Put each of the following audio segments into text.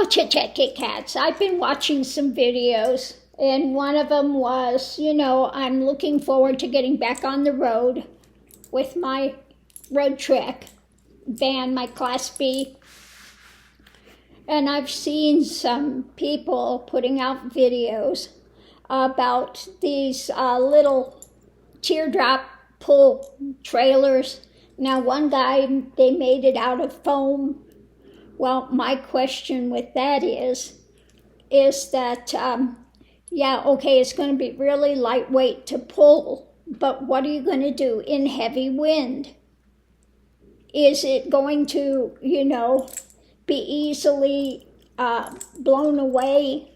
Oh, Chit Chat Kit Kats. I've been watching some videos, and one of them was, I'm looking forward to getting back on the road with my road trek van, my Class B. And I've seen some people putting out videos about these little teardrop pull trailers. Now, one guy, they made it out of foam. Well, my question with that is that, it's going to be really lightweight to pull, but what are you going to do in heavy wind? Is it going to, be easily blown away,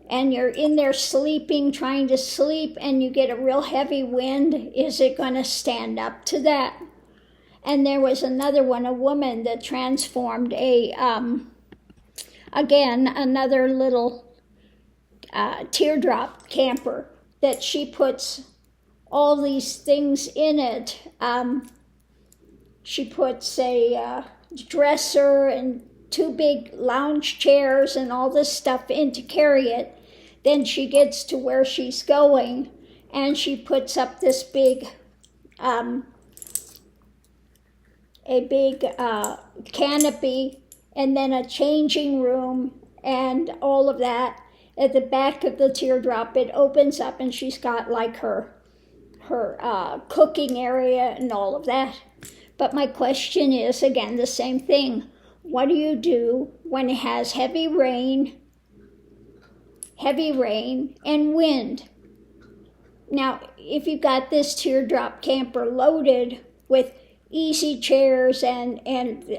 and you're in there sleeping, trying to sleep, and you get a real heavy wind? Is it going to stand up to that? And there was another one, a woman that transformed another little teardrop camper, that she puts all these things in it. She puts a dresser and 2 big lounge chairs and all this stuff in to carry it. Then she gets to where she's going, and she puts up this big canopy, and then a changing room and all of that. At the back of the teardrop, it opens up, and she's got like her cooking area and all of that. But my question is, again, the same thing. What do you do when it has heavy rain and wind? Now, if you've got this teardrop camper loaded with easy chairs and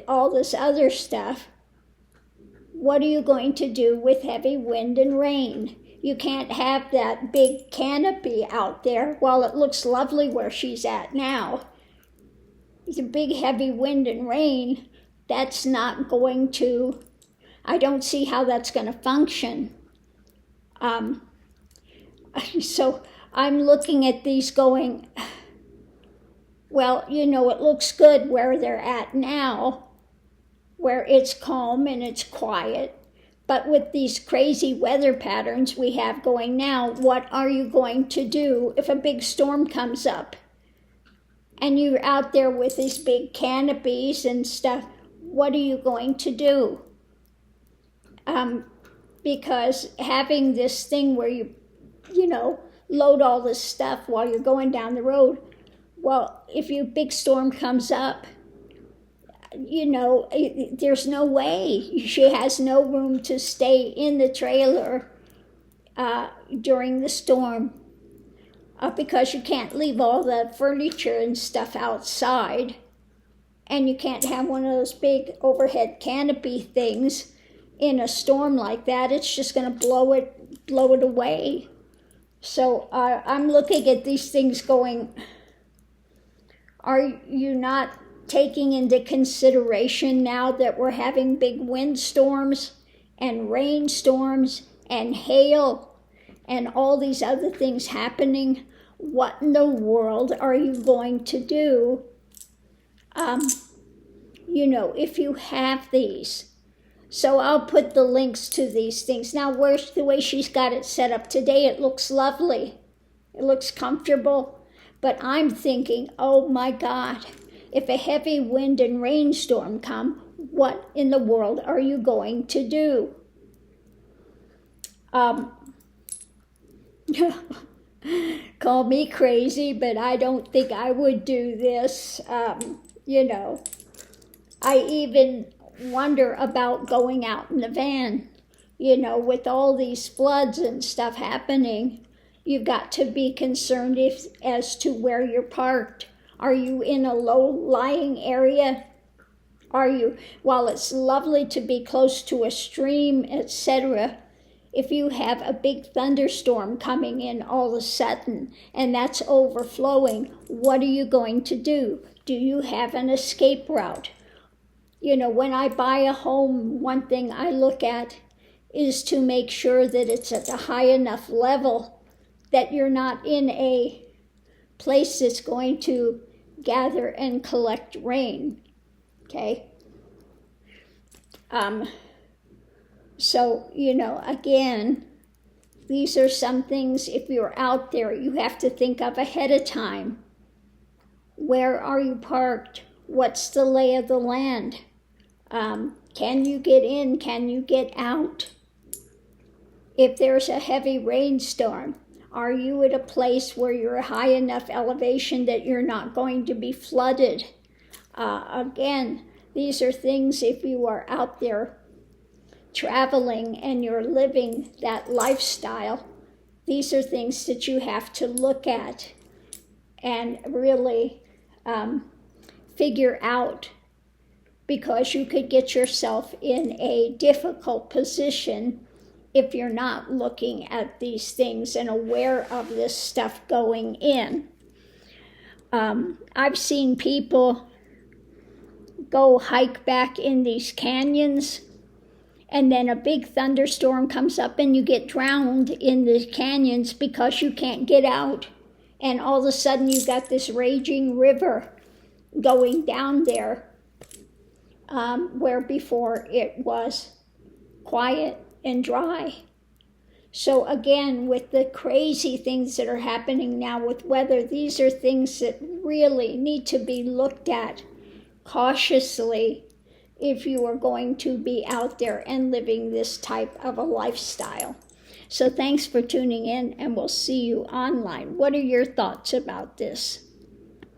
all this other stuff, what are you going to do with heavy wind and rain? You can't have that big canopy out there. While it looks lovely where she's at now, the big heavy wind and rain, that's not going to, I don't see how that's going to function. So I'm looking at these going, well, it looks good where they're at now, where it's calm and it's quiet. But with these crazy weather patterns we have going now, what are you going to do if a big storm comes up and you're out there with these big canopies and stuff? What are you going to do? Because having this thing where you load all this stuff while you're going down the road, well, if your big storm comes up, there's no way. She has no room to stay in the trailer during the storm because you can't leave all the furniture and stuff outside, and you can't have one of those big overhead canopy things in a storm like that. It's just going to blow it away. So I'm looking at these things going, are you not taking into consideration now that we're having big windstorms and rainstorms and hail and all these other things happening? What in the world are you going to do, if you have these? So I'll put the links to these things. Now, where's the way she's got it set up today? It looks lovely. It looks comfortable. But I'm thinking, oh my God, if a heavy wind and rainstorm come, what in the world are you going to do? Call me crazy, but I don't think I would do this. I even wonder about going out in the van, with all these floods and stuff happening. You've got to be concerned as to where you're parked. Are you in a low-lying area? While it's lovely to be close to a stream, etc., if you have a big thunderstorm coming in all of a sudden and that's overflowing, what are you going to do? Do you have an escape route? When I buy a home, one thing I look at is to make sure that it's at a high enough level that you're not in a place that's going to gather and collect rain, okay? So, again, these are some things, if you're out there, you have to think of ahead of time. Where are you parked? What's the lay of the land? Can you get in? Can you get out? If there's a heavy rainstorm, are you at a place where you're high enough elevation that you're not going to be flooded? Again, these are things, if you are out there traveling and you're living that lifestyle, these are things that you have to look at and really figure out, because you could get yourself in a difficult position if you're not looking at these things and aware of this stuff going in. I've seen people go hike back in these canyons, and then a big thunderstorm comes up and you get drowned in the canyons because you can't get out. And all of a sudden you got this raging river going down there, where before it was quiet and dry. So again, with the crazy things that are happening now with weather, these are things that really need to be looked at cautiously if you are going to be out there and living this type of a lifestyle. So thanks for tuning in, and we'll see you online. What are your thoughts about this?